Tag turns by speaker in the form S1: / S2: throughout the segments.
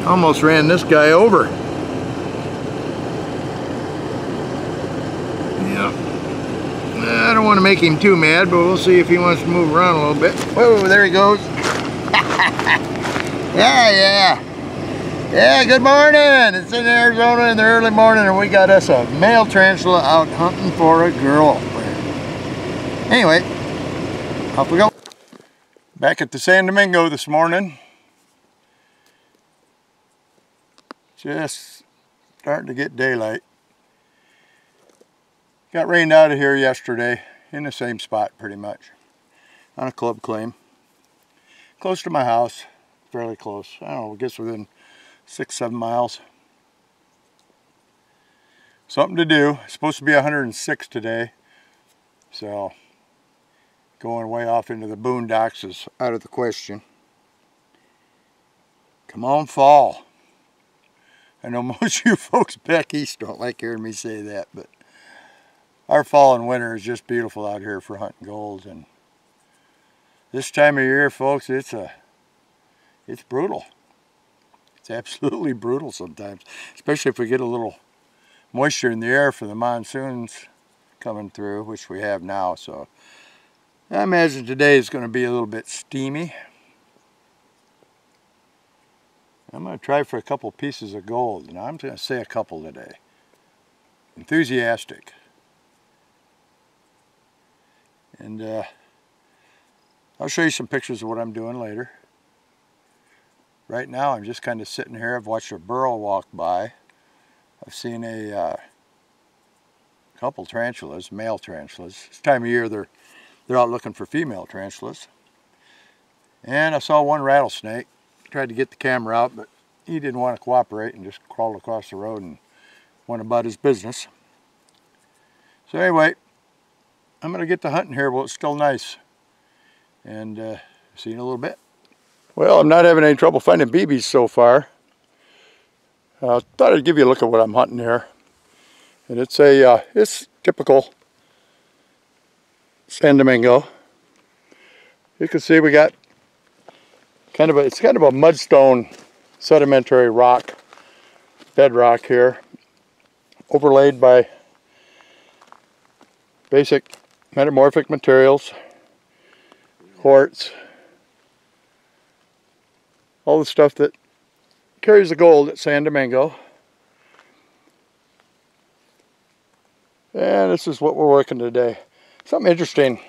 S1: Almost ran this guy over. Yeah. I don't want to make him too mad, but we'll see if he wants to move around a little bit. Whoa, there he goes. Yeah, good morning. It's in Arizona in the early morning, and we got us a male tarantula out hunting for a girlfriend. Anyway, off we go. Back at the San Domingo this morning. Just starting to get daylight. Got rained out of here yesterday in the same spot pretty much. On a club claim. Close to my house. Fairly close. I don't know, I guess within 6-7 miles. Something to do. It's supposed to be 106 today. So going way off into the boondocks is out of the question. Come on, fall. I know most of you folks back east don't like hearing me say that, but our fall and winter is just beautiful out here for hunting golds. And this time of year, folks, it's brutal. It's absolutely brutal sometimes, especially if we get a little moisture in the air for the monsoons coming through, which we have now. So I imagine today is going to be a little bit steamy. I'm going to try for a couple pieces of gold, and I'm going to say a couple today. Enthusiastic. And I'll show you some pictures of what I'm doing later. Right now I'm just kind of sitting here. I've watched a burro walk by. I've seen a couple tarantulas, male tarantulas. This time of year they're out looking for female tarantulas. And I saw one rattlesnake. Tried to get the camera out, but he didn't want to cooperate and just crawled across the road and went about his business. So anyway, I'm going to get to hunting here while it's still nice. And see you in a little bit. Well, I'm not having any trouble finding BBs so far. I thought I'd give you a look at what I'm hunting here. And it's typical San Domingo. You can see we got it's kind of a mudstone sedimentary rock, bedrock here, overlaid by basic metamorphic materials, quartz, all the stuff that carries the gold at San Domingo. And this is what we're working today. Something interesting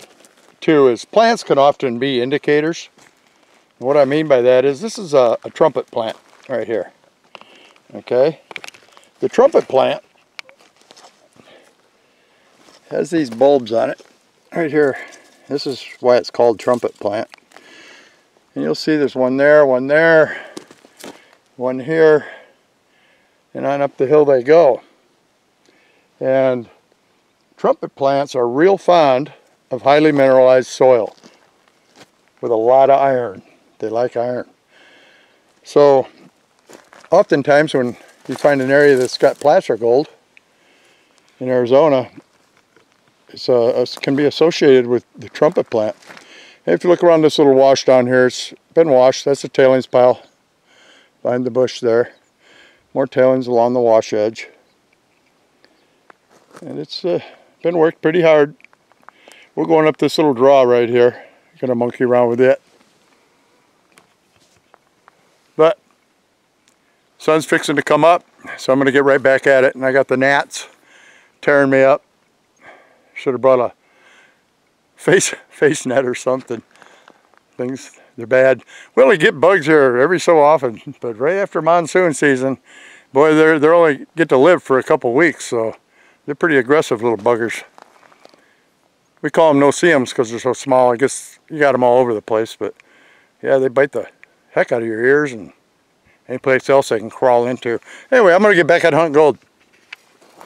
S1: too is plants can often be indicators. And what I mean by that is this is a trumpet plant right here. Okay, the trumpet plant has these bulbs on it right here. This is why it's called trumpet plant. And you'll see there's one there, one here, and on up the hill they go. And trumpet plants are real fond of highly mineralized soil with a lot of iron. They like iron. So oftentimes when you find an area that's got placer gold in Arizona, it can be associated with the trumpet plant. And if you look around this little wash down here, it's been washed. That's a tailings pile behind the bush there. More tailings along the wash edge. And it's been worked pretty hard. We're going up this little draw right here. Gonna monkey around with it. But sun's fixing to come up, so I'm gonna get right back at it. And I got the gnats tearing me up. Should have brought a face net or something. Things, they're bad. We only get bugs here every so often, but right after monsoon season, boy, they're only get to live for a couple weeks, so they're pretty aggressive little buggers. We call them no-see-ums because they're so small. I guess you got them all over the place, but yeah, they bite the heck out of your ears and any place else they can crawl into. Anyway, I'm gonna get back at hunting gold.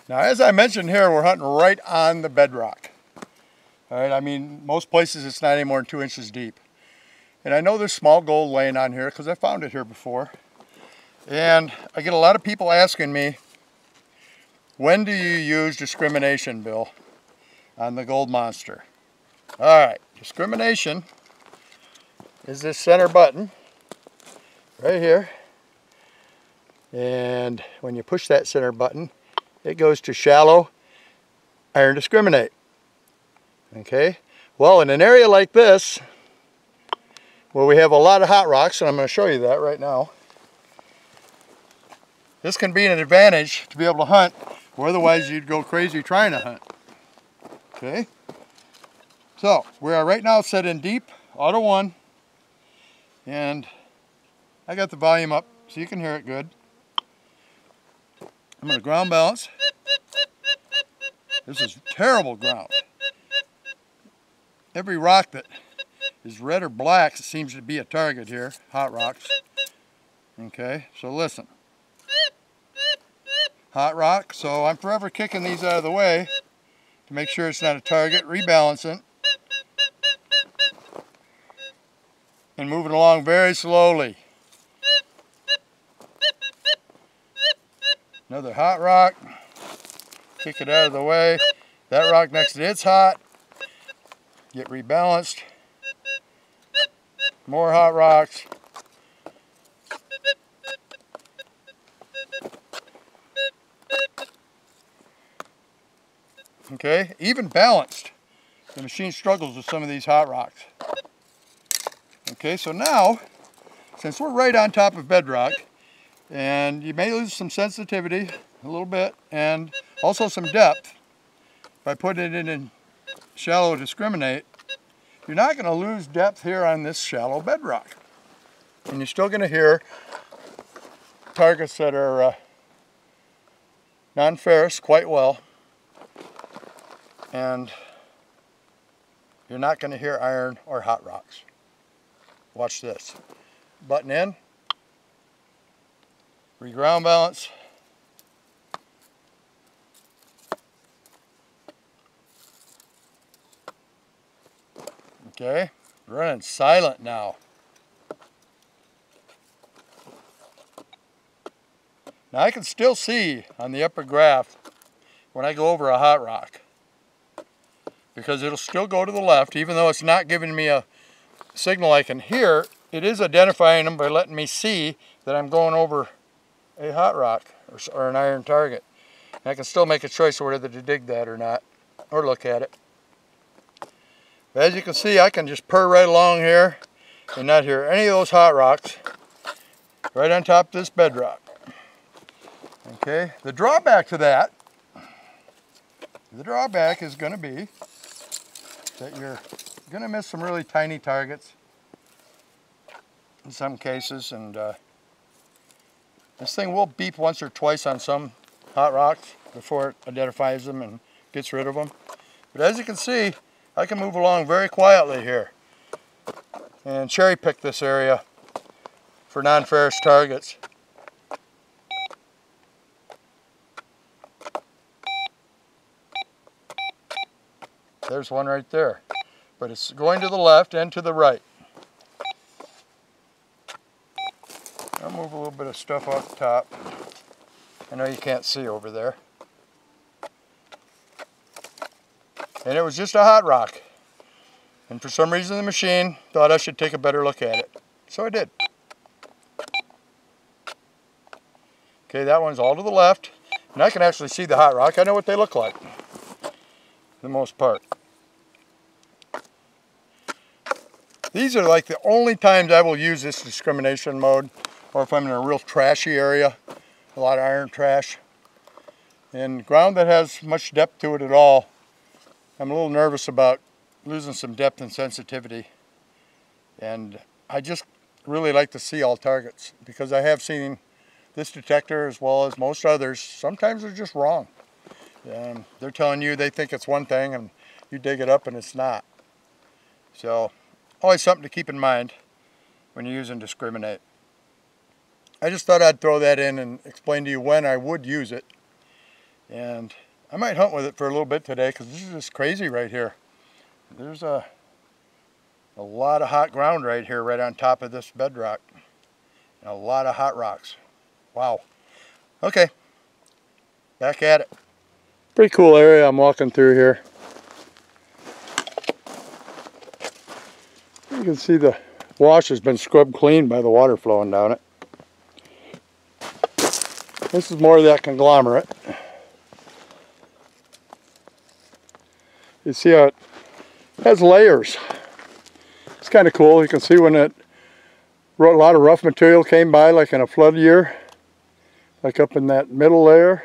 S1: Now, as I mentioned here, we're hunting right on the bedrock. All right, I mean, most places it's not any more than 2 inches deep. And I know there's small gold laying on here because I found it here before. And I get a lot of people asking me, when do you use discrimination, Bill, on the Gold Monster? All right, discrimination is this center button right here. And when you push that center button, it goes to shallow Iron Discriminate. Okay, well, in an area like this, where we have a lot of hot rocks, and I'm going to show you that right now, this can be an advantage to be able to hunt, where otherwise you'd go crazy trying to hunt. Okay, so we are right now set in deep, auto 1, and I got the volume up so you can hear it good. I'm going to ground balance. This is terrible ground. Every rock that is red or black seems to be a target here, hot rocks. Okay, so listen. Hot rock, so I'm forever kicking these out of the way to make sure it's not a target, rebalancing, and moving along very slowly. Another hot rock, kick it out of the way. That rock next to it's hot, get rebalanced. More hot rocks. Okay, even balanced, the machine struggles with some of these hot rocks. Okay, so now, since we're right on top of bedrock, and you may lose some sensitivity a little bit, and also some depth by putting it in shallow discriminate, you're not going to lose depth here on this shallow bedrock. And you're still going to hear targets that are non-ferrous quite well. And you're not going to hear iron or hot rocks. Watch this. Button in. Reground balance. Okay, running silent now. Now I can still see on the upper graph when I go over a hot rock, because it'll still go to the left even though it's not giving me a signal I can hear. It is identifying them by letting me see that I'm going over a hot rock or an iron target. And I can still make a choice of whether to dig that or not, or look at it. But as you can see, I can just purr right along here and not hear any of those hot rocks right on top of this bedrock. Okay, the drawback to that, is going to be that you're going to miss some really tiny targets in some cases, and this thing will beep once or twice on some hot rocks before it identifies them and gets rid of them. But as you can see, I can move along very quietly here and cherry pick this area for non-ferrous targets. There's one right there, but it's going to the left and to the right. I'll move a little bit of stuff off the top. I know you can't see over there. And it was just a hot rock. And for some reason the machine thought I should take a better look at it. So I did. Okay, that one's all to the left. And I can actually see the hot rock. I know what they look like, for the most part. These are like the only times I will use this discrimination mode, or if I'm in a real trashy area, a lot of iron trash. And ground that has much depth to it at all, I'm a little nervous about losing some depth and sensitivity. And I just really like to see all targets, because I have seen this detector as well as most others. Sometimes they're just wrong. They're telling you they think it's one thing and you dig it up and it's not. So always something to keep in mind when you're using discriminate. I just thought I'd throw that in and explain to you when I would use it. And I might hunt with it for a little bit today, because this is just crazy right here. There's a lot of hot ground right here, right on top of this bedrock. And a lot of hot rocks. Wow. Okay, back at it. Pretty cool area I'm walking through here. You can see the wash has been scrubbed clean by the water flowing down it. This is more of that conglomerate. You see how it has layers. It's kind of cool. You can see when a lot of rough material came by, like in a flood year, like up in that middle layer,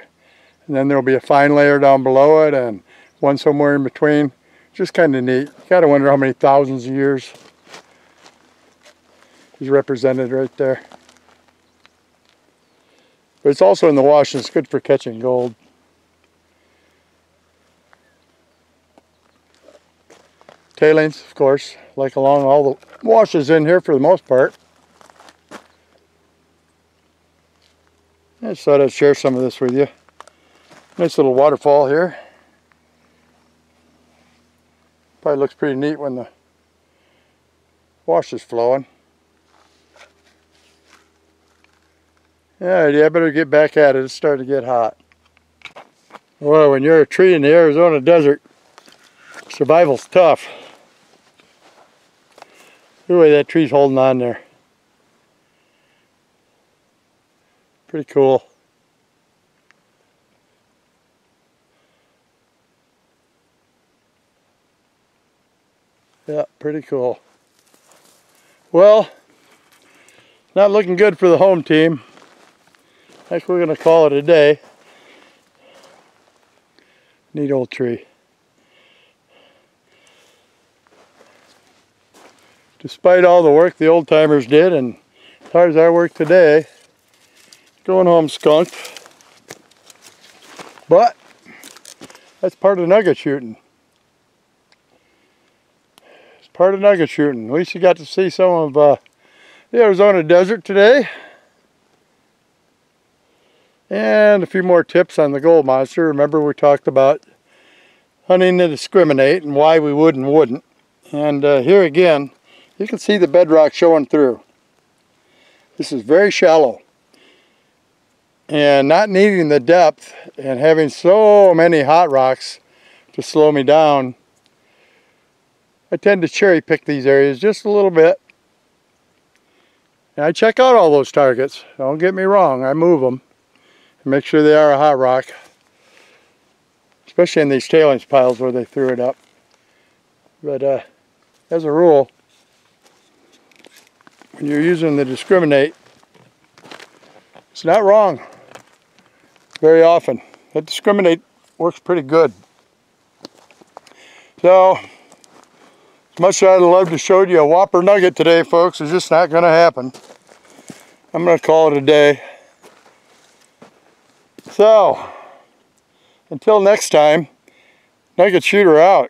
S1: and then there'll be a fine layer down below it and one somewhere in between. Just kind of neat. You gotta wonder how many thousands of years is represented right there. But it's also in the wash, and it's good for catching gold. Tailings, of course, like along all the washes in here for the most part. I just thought I'd share some of this with you. Nice little waterfall here. Probably looks pretty neat when the wash is flowing. Alrighty, I better get back at it. It's starting to get hot. Well, when you're a tree in the Arizona desert, survival's tough. Look at the way that tree's holding on there. Pretty cool. Yeah, pretty cool. Well, not looking good for the home team. I think we're going to call it a day. Neat old tree. Despite all the work the old timers did, and as hard as our work today, going home skunked. But that's part of nugget shooting. It's part of nugget shooting. At least you got to see some of the Arizona desert today. And a few more tips on the gold monster. Remember, we talked about hunting to discriminate and why we would and wouldn't. And here again, you can see the bedrock showing through. This is very shallow. And not needing the depth and having so many hot rocks to slow me down, I tend to cherry pick these areas just a little bit. And I check out all those targets. Don't get me wrong, I move them. Make sure they are a hot rock, especially in these tailings piles where they threw it up. But as a rule, when you're using the discriminate, it's not wrong very often. That discriminate works pretty good. So, as much as I'd love to show you a whopper nugget today, folks, it's just not going to happen. I'm going to call it a day. So, until next time, nugget shooter out.